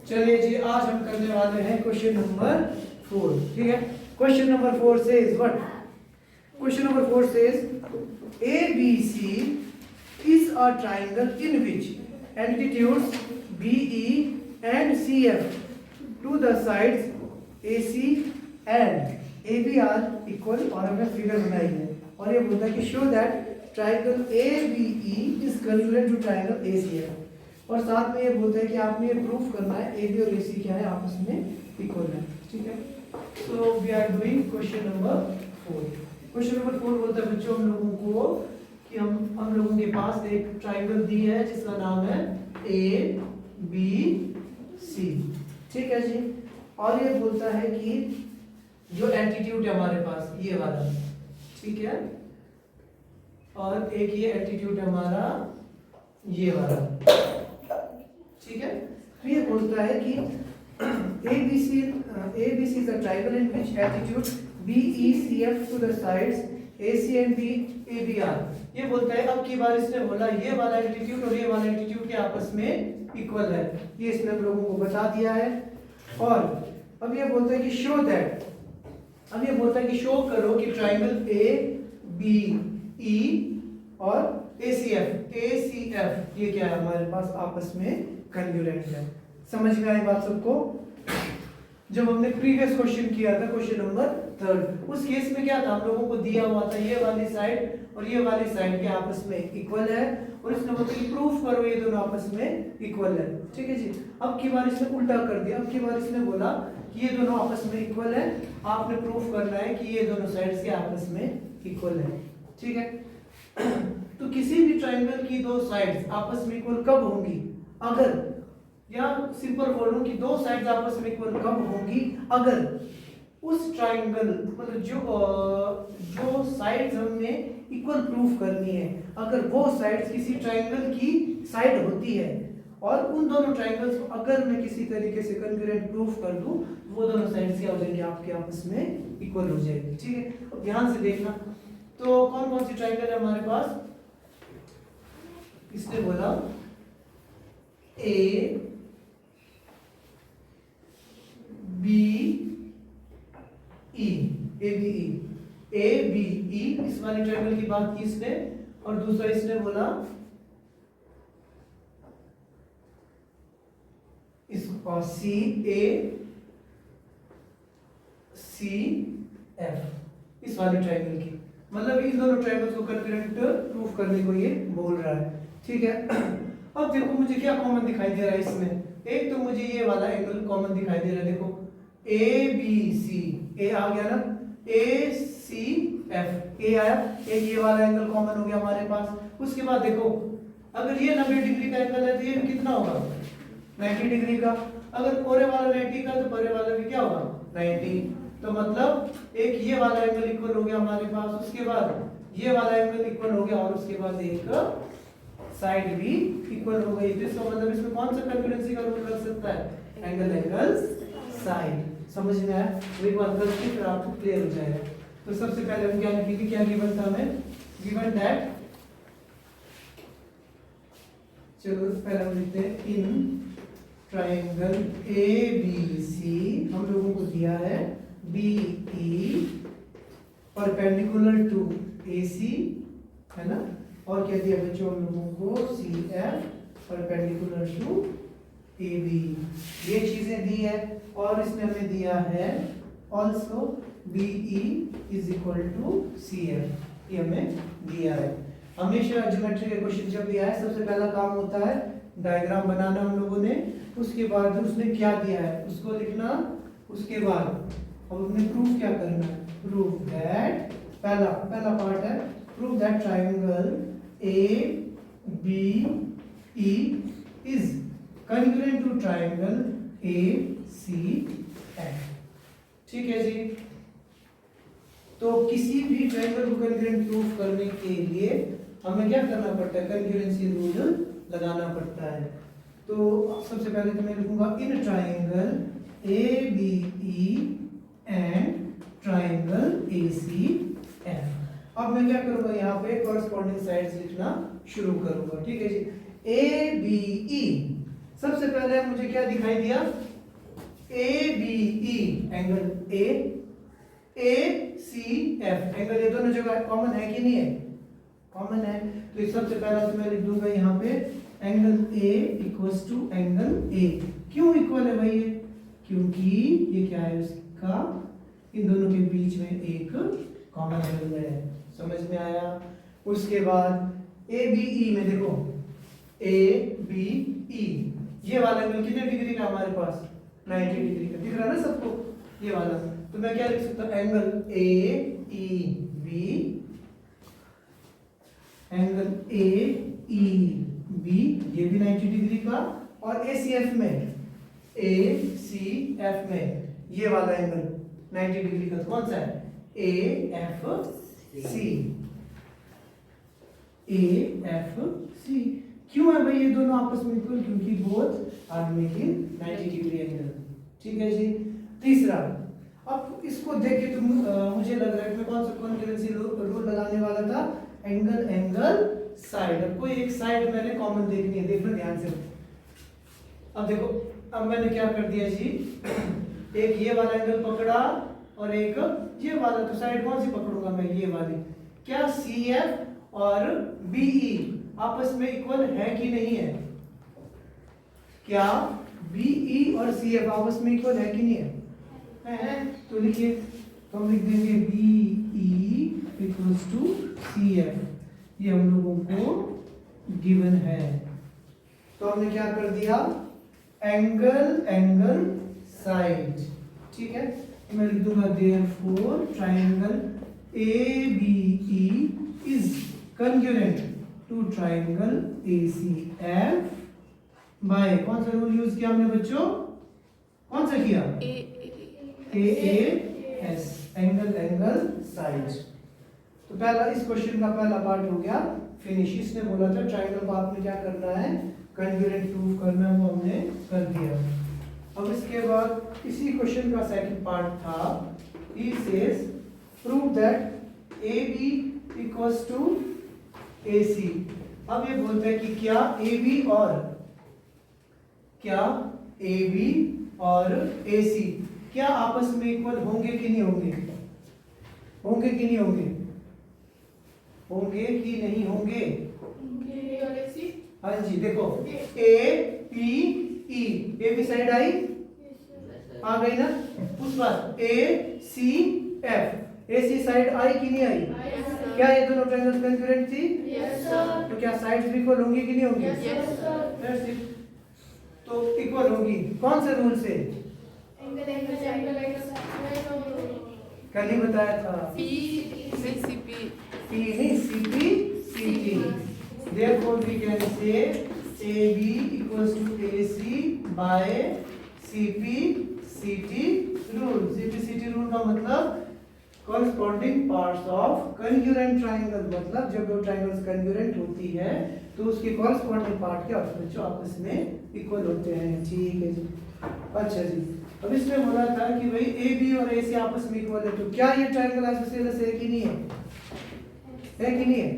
चलिए जी, आज हम करने वाले हैं क्वेश्चन नंबर 4। ठीक है, question number 4 says what? Question number 4 says ABC is a triangle in which altitudes BE and CF to the sides AC and AB are equal। और हमें फिगर बनाई है और ये बोलता है कि show that triangle ABE is congruent to triangle ACF। और साथ में ये बोलता है कि आपने ये प्रूफ करना है AB और AC क्या है, आपस में इक्वल है। ठीक है, so we are doing question number 4। Question number 4 बोलता है बच्चों हम लोगों को कि हम लोगों के पास एक ट्राइंगल दी है जिसका नाम है ABC। ठीक है जी, और ये बोलता है कि जो एल्टीट्यूड है हमारे पास ये वाला, ठीक है, और एक ये एल्टीट्यूड है हमारा ये वाला। ठीक है, तो ये बोलता है कि ABC is a triangle in which altitude BECF to the sides AC and BABR। ये बोलता है, अब की बार इसने बोला ये वाला एल्टीट्यूड और ये वाला एल्टीट्यूड के आपस में इक्वल है, ये इसने हम लोगों को बता दिया है। और अब ये बोलता है कि शो दैट, अब ये बोलता है कि शो करो कि ट्राइंगल ABE और ACF ये क्या है हमारे पास आपस में कॉन्ग्रुएंट है। समझ में आई बात सबको? जब हमने प्रीवियस क्वेश्चन किया था क्वेश्चन नंबर 3, उस केस में क्या था, हम लोगों को दिया हुआ था ये वाली साइड और ये वाली साइड के आपस में इक्वल है और इसने बोला कि प्रूफ करो ये दोनों आपस में इक्वल है। ठीक है जी, अब की बार इसने उल्टा कर दिया, अब की बार इसने बोला कि ये दोनों आपस में इक्वल है, आपने प्रूफ करना है कि ये दोनों साइड्स के आपस में इक्वल है। ठीक है, तो किसी भी ट्राइंगल की दो साइड्स आपस में इक्वल कब होंगी? अगर, या सिंपल बोलूं कि दो साइड्स आपस में इक्वल कब होंगी? अगर उस ट्राइंगल मतलब जो साइड्स हमने इक्वल प्रूफ करनी है, अगर वो साइड्स किसी ट्राइंगल की साइड होती है और उन दोनों ट्राइंगल्स को अगर मैं किसी तरीके से कॉन्ग्रुएंट प्रूफ कर दूं, वो दोनों साइड्स क्या हो जाएंगी, आपके आपस में इक्वल हो जाएगी। ठीक है, अब ध्यान से देखना, तो कौन कौन सी ट्राइंगल है हमारे पास? इसने बोला ABE, इस वाली ट्रायंगल की बात की इसने, और दूसरा इसने बोला इसको CACF, इस वाली ट्रायंगल की, मतलब इन दोनों ट्रायंगल्स को कॉन्ग्रुएंट प्रूफ करने को ये बोल रहा है। ठीक है, अब देखो मुझे क्या कॉमन दिखाई दे रहा है इसमें, एक तो मुझे ये वाला एंगल कॉमन दिखाई दे रहा है। देखो ABC, A आ गया ना, ACF, A आया, एक ये वाला एंगल कॉमन हो गया हमारे पास। उसके बाद देखो अगर ये 90 डिग्री का एंगल है तो ये कितना होगा, 90 डिग्री का। अगर कोरे वाला 90 का तो परे वाला भी क्या होगा, 90। तो मतलब एक ये वाला एंगल इक्वल हो गया हमारे पास, उसके बाद ये वाला एंगल इक्वल हो गया और उसके बाद एक साइड भी इक्वल हो गई। तो इसका मतलब इसमें कौन सा कॉन्ग्रुएंसी का रूल लग सकता है, एंगल साइड। समझ में आया? एक बार करके फिर आपको क्लियर हो जाएगा। तो सबसे पहले हम क्या लिखेंगे, क्या गिवन था हमें, गिवन दैट, चलो पहले हम लिखते हैं इन ट्राइंगल ABC हम लोगों को दिया है BE परपेंडिकुलर टू AC, है ना, और क्या दिया बच्चों हम लोगों को CF परपेंडिकुलर टू AB, ये चीजें दी है। और इसने हमें दिया है also BE is equal to CF, ये हमें दिया है। हमेशा ज्योमेट्री के क्वेश्चन जब भी आए सबसे पहला काम होता है डायग्राम बनाना हम लोगों ने, उसके बाद उसने क्या दिया है उसको लिखना, उसके बाद अब हमने प्रूफ क्या करना है, प्रूफ दैट, पहला पार्ट है proof that triangle ABE is congruent to triangle ACF। ठीक है जी, तो किसी भी ट्राइंगल को कॉन्ग्रुएंट प्रूफ करने के लिए हमें क्या करना पड़ता है, कॉन्ग्रुएंसी रूल लगाना पड़ता है। तो सबसे पहले तो मैं लिखूंगा in triangle ABE and triangle ACF। अब मैं क्या करूंगा, यहाँ पे कॉरेस्पॉन्डिंग साइड्स लिखना शुरू करूंगा। ठीक है जी, ABE सबसे पहले मुझे क्या दिखाई दिया, A B E angle A C F angle, ये दोनों जगह कॉमन है कि नहीं है, कॉमन है। तो ये सबसे पहला तो मैं लिख दूंगा यहाँ पे angle A equals to angle A. क्यों इक्वल है भाई ये, क्योंकि ये क्या है उसका, इन दोनों के बीच में एक कॉमन एंगल है। समझ में आया। उसके बाद ए बी ई में देखो, ए बी ई ये वाला एंगल कितने डिग्री का हमारे पास, 90 डिग्री का, दिख रहा है ना सबको ये वाला। तो मैं क्या लिख सकता हूँ, angle A E B, angle A E B ये भी 90 डिग्री का, और ए सी एफ में, ए सी एफ में ये वाला एंगल 90 डिग्री का, तो कौन सा है, A F C, A F C. क्यों है भाई ये दोनों आपस में इक्वल, क्योंकि both are making 90 degree angle. ठीक है जी। तीसरा, अब इसको देख के मुझे लग रहा है कि मैं कौन सा कॉन्करेंसी रूल लगाने वाला था, एंगल एंगल साइड। अब कोई एक साइड मैंने कॉमन देखनी है, देखना ध्यान से। अब देखो, अब मैंने क्या कर दिया जी, एक ये वाला एंगल पकड़ा और एक ये वाला, तो साइड कौन सी पकड़ूंगा मैं, ये वाली। क्या सी एफ और बी ई आपस में इक्वल है कि नहीं है, क्या बी ई और सी एफ आपस में इक्वल है कि नहीं है? तो लिखिए, तो हम लिख देंगे B E equals to C F, ये हम लोगों को गिवन है। तो हमने क्या कर दिया, एंगल एंगल साइड। ठीक है, तो मैं लिख दूंगा therefore triangle A B E is congruent to triangle A C F by, कौन सा रूल यूज किया हमने बच्चों, कौन सा किया, A S, angle angle side. तो पहला, इस क्वेश्चन का पहला पार्ट हो गया फिनिश। इसने बोला था ट्रायंगल को आपने क्या करना है, कंग्रुएंट प्रूव करना है, वो हमने कर दिया। अब इसके बाद इसी क्वेश्चन का सेकंड पार्ट था, he says prove that A B equals to A C. अब ये बोलता है कि क्या ए बी और ए सी क्या आपस में इक्वल होंगे कि नहीं होंगे, होंगे कि नहीं होंगे, होंगे कि नहीं होंगे। हाँ जी, देखो A P E, A B side आई, आ गई ना। उस बाद ए C F, A C side I कि नहीं आई, क्या ये दोनों ट्रायंगल्स कंग्रुएंट थी, तो क्या साइड्स भी इक्वल होंगी कि नहीं होंगी, तो इक्वल होंगी। कौन से रूल से, कल ही बताया था, P नहीं CP CT, therefore we can say AB equals to AC by CP CT rule। CP CT rule का मतलब corresponding parts of congruent triangle, मतलब जब वो triangles congruent होती है तो उसके corresponding part क्या होते हैं जो आपस में इक्वल होते हैं। ठीक है जी। अच्छा जी, अब इसमें बोला था कि भाई ए बी और ए सी आपस में इक्वल है, तो क्या ये ट्रायंगल आइसोसेलेस है कि नहीं है कि नहीं है?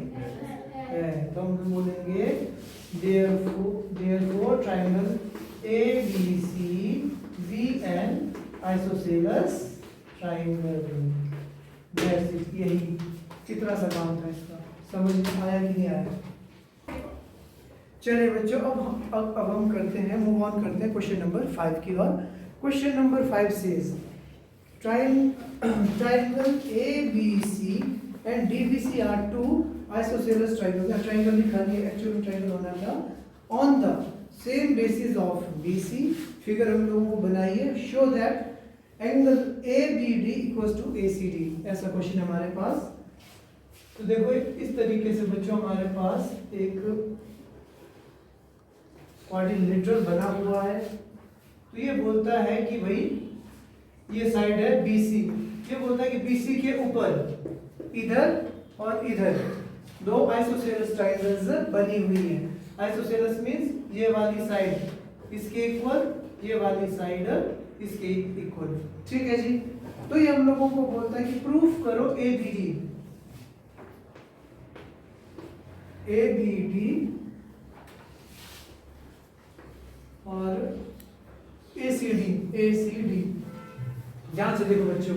तो हम बोलेंगे therefore triangle A B C be an isosceles triangle. यही कितना सा काम था इसका, समझ में आया कि नहीं आया? चलिए बच्चों, अब हम करते हैं, मूव ऑन करते हैं क्वेश्चन नंबर 5 की ओर। Question number 5 says triangle ABC and DBC are two isosceles triangles। Triangle लिखा नहीं, एक्चुअली ट्रायंगल होना था। On the same basis of BC, figure हम लोगों को बनाइए। Show that angle ABD equals to ACD, ऐसा क्वेश्चन हमारे पास। तो देखो इस तरीके से बच्चों हमारे पास एक क्वाड्रिलेटरल बना हुआ है। तो ये बोलता है कि भाई ये साइड है BC, ये बोलता है कि BC के ऊपर इधर और इधर दो आइसोसेलेस ट्रायंगल्स बनी हुई है। आइसोसेलेस मींस ये वाली साइड इसके इक्वल, ये वाली साइड इसके इक्वल। ठीक है जी। तो ये हम लोगों को बोलता है कि प्रूफ करो ABD और ACD। ध्यान से देखो बच्चों,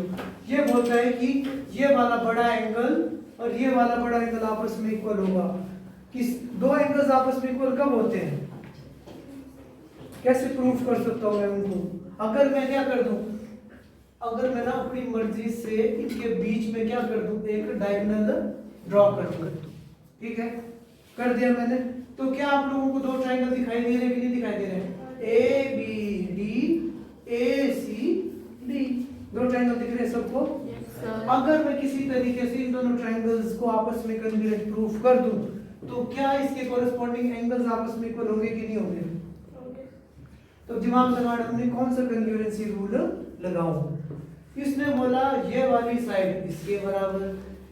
ये बोलता है कि ये वाला बड़ा एंगल और ये वाला बड़ा एंगल आपस में इक्वल होगा। किस दो एंगल्स आपस में इक्वल कब होते हैं? कैसे प्रूफ कर सकता हूं मैं उनको? अगर मैं क्या कर दूं, अगर मैं ना अपनी मर्जी से इनके बीच में क्या कर दूं, एक डायगोनल ड्रॉ कर दूं। ठीक है, कर दिया मैंने। तो क्या आप लोगों को दो ट्रायंगल दिखाई दे रहे हैं कि नहीं दिखाई दे रहे हैं? ABD ACD, दो ट्रायंगल दिख रहे हैं सबको? अगर मैं किसी तरीके से इन दोनों ट्रायंगल्स को आपस में कॉन्ग्रुएंट प्रूफ कर दूं, तो क्या इसके कॉरेस्पॉन्डिंग एंगल्स आपस में इक्वल होंगे कि नहीं होंगे? तो दिमाग लगाना, हमने कौन सा कॉन्ग्रुएंसी रूल लगाऊं? इसने बोला ये वाली साइड इसके बराबर,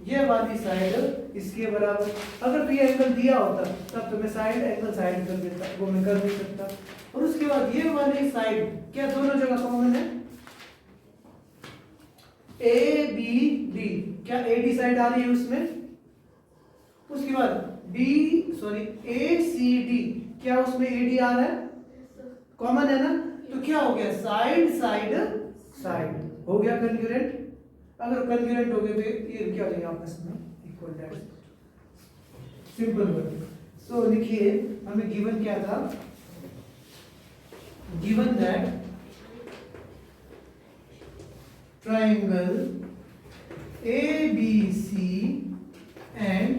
ये वाली साइड इसके बराबर। अगर तो ये एंगल दिया होता तब तो मैं साइड एंगल साइड कर देता, वो मैं कर नहीं सकता। और उसके बाद ये वाली साइड क्या दोनों जगह कॉमन है? ABD, क्या AD साइड आ रही है उसमें? उसके बाद ACD, क्या उसमें AD आ रहा है? कॉमन है ना? तो क्या हो गया? साइड साइड साइड हो गया कॉन्ग्रुएंट। अगर कॉन्ग्रुएंट हो गए तो ये क्या हो जाएगा आपस में? Equal. That's simple word. So लिखिए, हमें गिवन क्या था? Given that triangle ABC and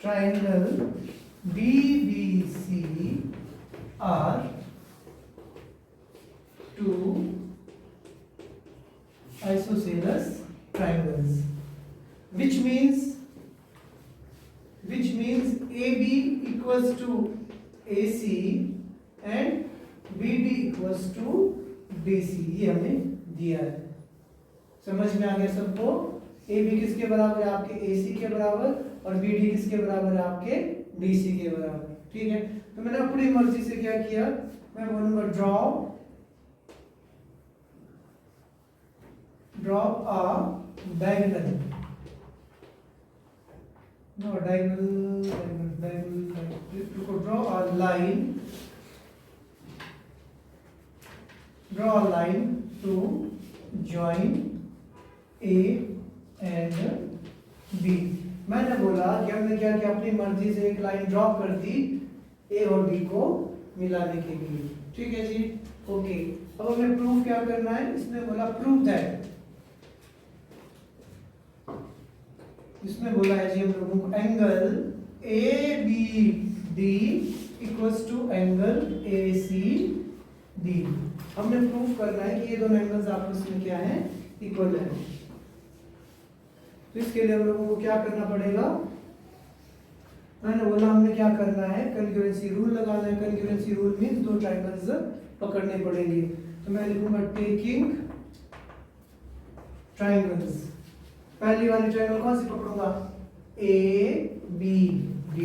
triangle BBC are two isosceles triangles, which means AB equals to AC and BD equals to BC। ये हमें दिया है, समझ में आ गया सबको? AB किसके बराबर है? आपके AC के बराबर, और BD किसके बराबर है? आपके BC के बराबर। ठीक है, तो मैंने अपनी मर्जी से क्या किया, मैं बोलूंगा draw a diagonal, draw a line to join A and B। मैंने बोला कि हमने क्या किया, अपनी मर्जी से एक लाइन ड्रॉ कर दी A और B को मिलाने के लिए। ठीक है जी, ओके। अब हमें प्रूफ क्या करना है? इसने बोला प्रूव दैट, इसमें बोला है जी हम लोगों को angle ABD equals to angle ACD। हमने प्रूफ करना है कि ये दोनों एंगल्स आपस में क्या है? इक्वल है। तो इसके लिए हम लोगों को क्या करना पड़ेगा? मैंने बोला हमने क्या करना है, कॉन्ग्रुएंसी रूल लगाना है। कॉन्ग्रुएंसी रूल मींस दो ट्रायंगल्स पकड़ने पड़ेंगे। तो मैं लिखूंगा टेकिंग ट्रायंगल्स। पहली वाली ट्रायंगल कौन सी पकड़ूंगा? ABD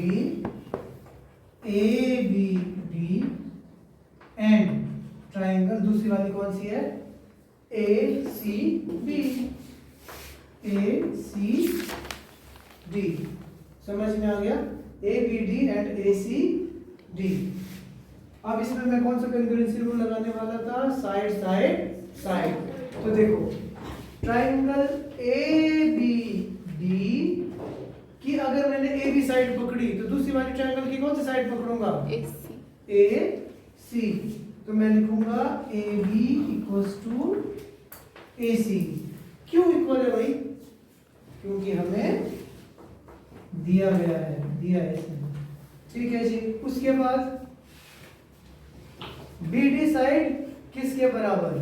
एंड ट्रायंगल दूसरी वाली कौन सी है? ACD। समझ में आ गया? ABD and ACD। अब इसमें मैं कौन सा कॉन्ग्रुएंसी रूल लगाने वाला था? Side side side. तो देखो, ट्रायंगल ABD की अगर मैंने AB साइड पकड़ी तो दूसरी वाली ट्रायंगल की कौन सी साइड पकड़ूंगा? AC। तो मैं लिखूंगा AB इक्वल्स टू AC। क्यों इक्वल है भाई? क्योंकि हमें दिया गया है इसमें। ठीक है जी, उसके बाद BD साइड किसके बराबर?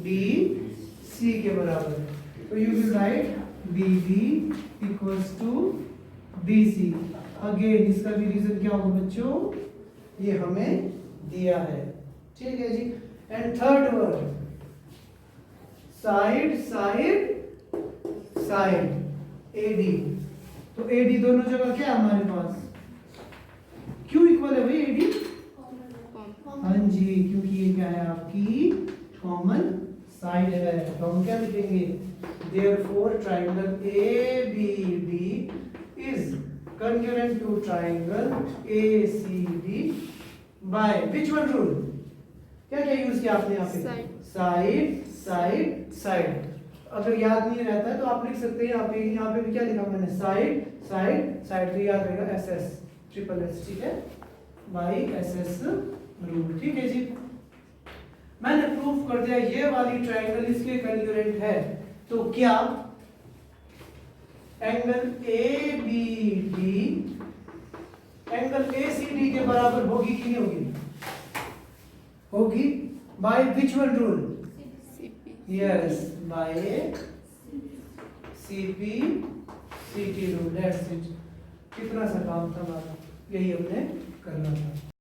BC के बराबर। तो you will write BD equals to BC। Again इसका भी रीजन क्या होगा बच्चों? ये हमें दिया है। ठीक है जी। And third word, side side side AD। तो AD दोनों जगह क्या है हमारे पास? क्यों इक्वल है भाई AD? हाँ जी, क्योंकि ये क्या है? आपकी कॉमन साइड है। तो हम क्या लिखेंगे? Therefore triangle ABD is congruent to triangle ACD by which one rule? क्या क्या यूज किया आपने यहाँ पे? Side side side. अगर याद नहीं रहता है तो आप लिख सकते हैं यहाँ पे भी क्या लिखा मैंने? Side side side. तो याद रहेगा एस एस ट्रिपल एस, ठीक है, बाई एस एस रूट, ठीक है जी। मैंने प्रूफ कर दिया ये वाली ट्रायंगल इसके कंग्रुएंट है, तो क्या angle A B D angle A C D के बराबर होगी कि नहीं होगी? होगी। By which one rule? Yes, by CP CT rule. That's it. कितना सा काम था हमारा, यही हमने करना था।